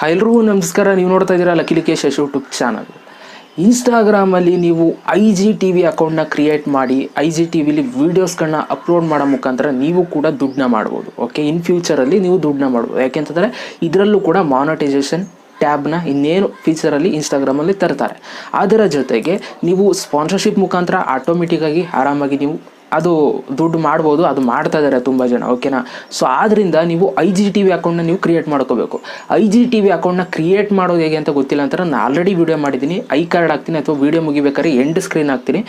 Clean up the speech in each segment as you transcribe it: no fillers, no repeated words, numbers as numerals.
ಎಲ್ರಿಗೂ ನಮಸ್ಕಾರ. ನೀವು ನೋಡ್ತಾ ಇದ್ದೀರಾ ಲಕ್ಕೇಶ್ ಯೂಟ್ಯೂಬ್ ಚಾನಲ್. ಇನ್ಸ್ಟಾಗ್ರಾಮಲ್ಲಿ ನೀವು IGTV ಅಕೌಂಟ್ನ ಕ್ರಿಯೇಟ್ ಮಾಡಿ IGTVಲಿ ವೀಡಿಯೋಸ್ಗಳನ್ನ ಅಪ್ಲೋಡ್ ಮಾಡೋ ಮುಖಾಂತರ ನೀವು ಕೂಡ ದುಡ್ಡನ್ನ ಮಾಡ್ಬೋದು. ಓಕೆ, ಇನ್ ಫ್ಯೂಚರಲ್ಲಿ ನೀವು ದುಡ್ಡನ್ನ ಮಾಡ್ಬೋದು. ಯಾಕೆಂತಂದರೆ ಇದರಲ್ಲೂ ಕೂಡ ಮಾನಿಟೈಸೇಷನ್ ಟ್ಯಾಬ್ನ ಇನ್ನೇನು ಫೀಚರಲ್ಲಿ ಇನ್ಸ್ಟಾಗ್ರಾಮಲ್ಲಿ ತರ್ತಾರೆ. ಅದರ ಜೊತೆಗೆ ನೀವು ಸ್ಪಾನ್ಸರ್ಶಿಪ್ ಮುಖಾಂತರ ಆಟೋಮೆಟಿಕ್ಕಾಗಿ ಆರಾಮಾಗಿ ನೀವು ಅದು ದುಡ್ಡು ಮಾಡ್ಬೋದು. ಅದು ಮಾಡ್ತಾ ಇದ್ದಾರೆ ತುಂಬ ಜನ. ಓಕೆನಾ? ಸೊ ಆದ್ದರಿಂದ ನೀವು IGTV ಅಕೌಂಟ್ನ ನೀವು ಕ್ರಿಯೇಟ್ ಮಾಡ್ಕೋಬೇಕು. IGTV ಅಕೌಂಟ್ನ ಕ್ರಿಯೇಟ್ ಮಾಡೋದು ಹೇಗೆ ಅಂತ ಗೊತ್ತಿಲ್ಲ ಅಂತ ನಾನು ಆಲ್ರೆಡಿ ವೀಡಿಯೋ ಮಾಡಿದ್ದೀನಿ. ಐ ಕಾರ್ಡ್ ಹಾಕ್ತೀನಿ ಅಥವಾ ವೀಡಿಯೋ ಮುಗಿಬೇಕಾದ್ರೆ ಎಂಡ್ ಸ್ಕ್ರೀನ್ ಹಾಕ್ತೀನಿ,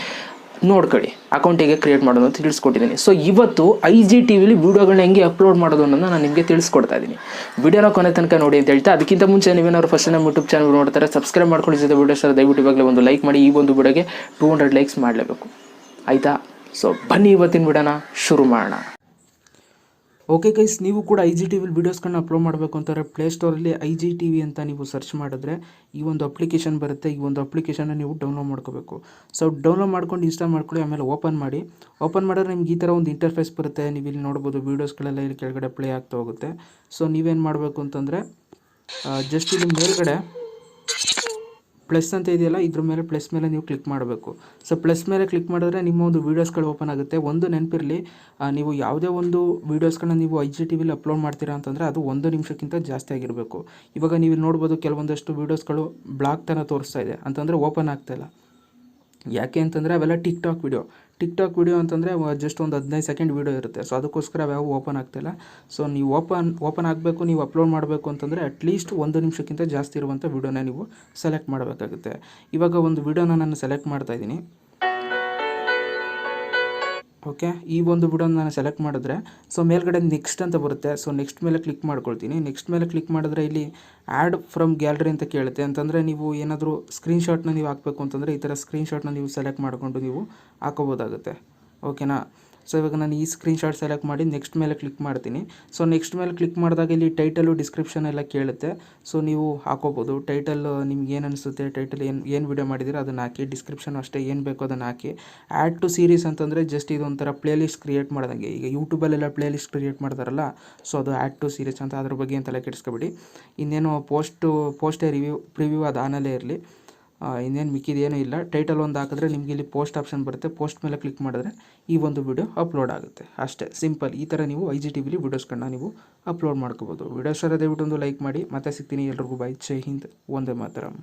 ನೋಡ್ಕೊಳ್ಳಿ. ಅಕೌಂಟ್ ಹೇಗೆ ಕ್ರಿಯೇಟ್ ಮಾಡೋದು ಅಂತ ತಿಳಿಸ್ಕೊಟ್ಟಿದ್ದೀನಿ. ಸೊ ಇವತ್ತು IGTVಲಿ ವೀಡಿಯೋಗಳನ್ನ ಹೆಂಗೆ ಅಪ್ಲೋಡ್ ಮಾಡೋದು ಅನ್ನೋದನ್ನ ನಾನು ನಿಮಗೆ ತಿಳಿಸ್ಕೊಡ್ತಾ ಇದ್ದೀನಿ. ವೀಡಿಯೋನ ಕೊನೆ ತನಕ ನೋಡಿ ಅಂತ ಹೇಳ್ತಾ, ಅದಕ್ಕಿಂತ ಮುಂಚೆ ನೀವೇನಾದ್ರು ಫಸ್ಟ್ ನಮ್ಮ ಯೂಟ್ಯೂಬ್ ಚಾನಲ್ ನೋಡ್ತಾರೆ ಸಬ್ಸ್ಕ್ರೈಬ್ ಮಾಡ್ಕೊಳ್ಳಿ. ಜೊತೆ ವೀಡಿಯೋ ಸರ್ ದಯವಿಟ್ಟು ಇವಾಗಲೇ ಒಂದು ಲೈಕ್ ಮಾಡಿ. ಈ ಒಂದು ವಿಡಿಯೋಗೆ 200 ಲೈಕ್ಸ್ ಮಾಡಲೇಬೇಕು, ಆಯಿತಾ? ಸೊ ಬನ್ನಿ ಇವತ್ತಿನ ವಿಡಿಯೋನ ಶುರು ಮಾಡೋಣ. ಓಕೆ ಗೈಸ್, ನೀವು ಕೂಡ IGTV ವೀಡಿಯೋಸ್ಗಳನ್ನ ಅಪ್ಲೋಡ್ ಮಾಡಬೇಕು ಅಂತಾರೆ ಪ್ಲೇಸ್ಟೋರಲ್ಲಿ IGTV ಅಂತ ನೀವು ಸರ್ಚ್ ಮಾಡಿದ್ರೆ ಈ ಒಂದು ಅಪ್ಲಿಕೇಶನ್ ಬರುತ್ತೆ. ಈ ಒಂದು ಅಪ್ಲಿಕೇಶನ್ನ ನೀವು ಡೌನ್ಲೋಡ್ ಮಾಡ್ಕೋಬೇಕು. ಸೊ ಡೌನ್ಲೋಡ್ ಮಾಡ್ಕೊಂಡು ಇನ್ಸ್ಟಾಲ್ ಮಾಡ್ಕೊಳ್ಳಿ. ಆಮೇಲೆ ಓಪನ್ ಮಾಡಿದ್ರೆ ನಿಮ್ಗೆ ಈ ಥರ ಒಂದು ಇಂಟರ್ಫೇಸ್ ಬರುತ್ತೆ. ನೀವು ಇಲ್ಲಿ ನೋಡ್ಬೋದು ವೀಡಿಯೋಸ್ಗಳೆಲ್ಲ ಇಲ್ಲಿ ಕೆಳಗಡೆ ಪ್ಲೇ ಆಗ್ತಾ ಹೋಗುತ್ತೆ. ಸೊ ನೀವೇನು ಮಾಡಬೇಕು ಅಂತಂದರೆ ಜಸ್ಟ್ ಇಲ್ಲಿ ಮೇಲ್ಗಡೆ ಪ್ಲಸ್ ಅಂತ ಇದೆಯಲ್ಲ, ಇದ್ರ ಮೇಲೆ ಪ್ಲಸ್ ಮೇಲೆ ನೀವು ಕ್ಲಿಕ್ ಮಾಡಬೇಕು. ಸೊ ಪ್ಲಸ್ ಮೇಲೆ ಕ್ಲಿಕ್ ಮಾಡಿದ್ರೆ ನಿಮ್ಮ ಒಂದು ವೀಡಿಯೋಸ್ಗಳು ಓಪನ್ ಆಗುತ್ತೆ. ಒಂದು ನೆನಪಿರಲಿ, ನೀವು ಯಾವುದೇ ಒಂದು ವೀಡಿಯೋಸ್ಗಳನ್ನ ನೀವು IGTVಲಿ ಅಪ್ಲೋಡ್ ಮಾಡ್ತೀರಾ ಅಂತಂದರೆ ಅದು 1 ನಿಮಿಷಕ್ಕಿಂತ ಜಾಸ್ತಿ ಆಗಿರಬೇಕು. ಇವಾಗ ನೀವು ನೋಡ್ಬೋದು ಕೆಲವೊಂದಷ್ಟು ವೀಡಿಯೋಸ್ಗಳು ಬ್ಲಾಕ್ ಥರ ತೋರಿಸ್ತಾ ಇದೆ ಅಂತಂದರೆ ಓಪನ್ ಆಗ್ತಾಯಿಲ್ಲ. ಯಾಕೆ ಅಂತಂದರೆ ಅವೆಲ್ಲ ಟಿಕ್ಟಾಕ್ ವಿಡಿಯೋ ಅಂತಂದರೆ ಜಸ್ಟ್ ಒಂದು 15 ಸೆಕೆಂಡ್ ವೀಡಿಯೋ ಇರುತ್ತೆ. ಸೊ ಅದಕ್ಕೋಸ್ಕರ ಅವು ಓಪನ್ ಆಗ್ತಾಯಿಲ್ಲ. ಸೊ ನೀವು ಓಪನ್ ಆಗಬೇಕು, ನೀವು ಅಪ್ಲೋಡ್ ಮಾಡಬೇಕು ಅಂತಂದರೆ ಅಟ್ಲೀಸ್ಟ್ 1 ನಿಮಿಷಕ್ಕಿಂತ ಜಾಸ್ತಿ ಇರುವಂಥ ವೀಡಿಯೋನ ನೀವು ಸೆಲೆಕ್ಟ್ ಮಾಡಬೇಕಾಗುತ್ತೆ. ಇವಾಗ ಒಂದು ವೀಡಿಯೋನ ನಾನು ಸೆಲೆಕ್ಟ್ ಮಾಡ್ತಾಯಿದ್ದೀನಿ. ಓಕೆ, ಈ ಒಂದು ವಿಡಿಯೋನ ನಾನು ಸೆಲೆಕ್ಟ್ ಮಾಡಿದ್ರೆ ಸೊ ಮೇಲ್ಗಡೆ ನೆಕ್ಸ್ಟ್ ಅಂತ ಬರುತ್ತೆ. ಸೊ ನೆಕ್ಸ್ಟ್ ಮೇಲೆ ಕ್ಲಿಕ್ ಮಾಡ್ಕೊಳ್ತೀನಿ. ನೆಕ್ಸ್ಟ್ ಮೇಲೆ ಕ್ಲಿಕ್ ಮಾಡಿದ್ರೆ ಇಲ್ಲಿ ಆ್ಯಡ್ ಫ್ರಮ್ ಗ್ಯಾಲರಿ ಅಂತ ಕೇಳುತ್ತೆ. ಅಂತಂದರೆ ನೀವು ಏನಾದರೂ ಸ್ಕ್ರೀನ್ಶಾಟ್ನ ನೀವು ಹಾಕಬೇಕು ಅಂತಂದರೆ ಈ ಥರ ಸ್ಕ್ರೀನ್ಶಾಟ್ನ ನೀವು ಸೆಲೆಕ್ಟ್ ಮಾಡಿಕೊಂಡು ನೀವು ಹಾಕೋಬೋದಾಗುತ್ತೆ. ಓಕೆನಾ? ಸೊ ಇವಾಗ ನಾನು ಈ ಸ್ಕ್ರೀನ್ಶಾಟ್ ಸೆಲೆಕ್ಟ್ ಮಾಡಿ ನೆಕ್ಸ್ಟ್ ಮೇಲೆ ಕ್ಲಿಕ್ ಮಾಡ್ತೀನಿ. ಸೊ ನೆಕ್ಸ್ಟ್ ಮೇಲೆ ಕ್ಲಿಕ್ ಮಾಡಿದಾಗ ಇಲ್ಲಿ ಟೈಟಲು ಡಿಸ್ಕ್ರಿಪ್ಷನ್ ಎಲ್ಲ ಕೇಳುತ್ತೆ. ಸೊ ನೀವು ಹಾಕೋಬೋದು. ಟೈಟಲ್ ನಿಮ್ಗೆ ಏನು ಅನಿಸುತ್ತೆ, ಟೈಟಲ್ ಏನು ವಿಡಿಯೋ ಮಾಡಿದ್ದೀರಾ ಅದನ್ನು ಹಾಕಿ. ಡಿಸ್ಕ್ರಿಪ್ಷನ್ ಅಷ್ಟೇ, ಏನು ಬೇಕೋ ಅದನ್ನು ಹಾಕಿ. ಆ್ಯಡ್ ಟು ಸೀರೀಸ್ ಅಂತಂದರೆ ಜಸ್ಟ್ ಇದೊಂಥರ ಪ್ಲೇ ಲಿಸ್ಟ್ ಕ್ರಿಯೇಟ್ ಮಾಡ್ದಂಗೆ. ಈಗ ಯೂಟ್ಯೂಬಲ್ಲೆಲ್ಲ ಪ್ಲೇ ಲಿಸ್ಟ್ ಕ್ರಿಯೇಟ್ ಮಾಡ್ತಾರಲ್ಲ, ಸೊ ಅದು ಆ್ಯಡ್ ಟು ಸೀರೀಸ್ ಅಂತ. ಅದ್ರ ಬಗ್ಗೆ ಅಂತ ತಲೆ ಕೆಡಿಸ್ಕೊಬೇಡಿ. ಇನ್ನೇನು ಪೋಸ್ಟೇ ಪ್ರಿವ್ಯೂ ಅದು ಆನಲ್ಲೇ ಇರಲಿ. ಇನ್ನೇನು ಮಿಕ್ಕಿದೇನೂ ಇಲ್ಲ. ಟೈಟಲ್ ಒಂದು ಹಾಕಿದ್ರೆ ನಿಮಗೆ ಇಲ್ಲಿ ಪೋಸ್ಟ್ ಆಪ್ಷನ್ ಬರುತ್ತೆ. ಪೋಸ್ಟ್ ಮೇಲೆ ಕ್ಲಿಕ್ ಮಾಡಿದ್ರೆ ಈ ಒಂದು ವಿಡಿಯೋ ಅಪ್ಲೋಡ್ ಆಗುತ್ತೆ. ಅಷ್ಟೇ ಸಿಂಪಲ್. ಈ ಥರ ನೀವು IGTVಲಿ ವೀಡಿಯೋಸ್ಗಳನ್ನ ನೀವು ಅಪ್ಲೋಡ್ ಮಾಡ್ಕೋಬೋದು. ವೀಡಿಯೋಸ್ ದಯವಿಟ್ಟು ಒಂದು ಲೈಕ್ ಮಾಡಿ. ಮತ್ತೆ ಸಿಗ್ತೀನಿ. ಎಲ್ರಿಗೂ ಬೈ. ಜೈ ಹಿಂದ್, ವಂದೇ ಮಾತರಂ.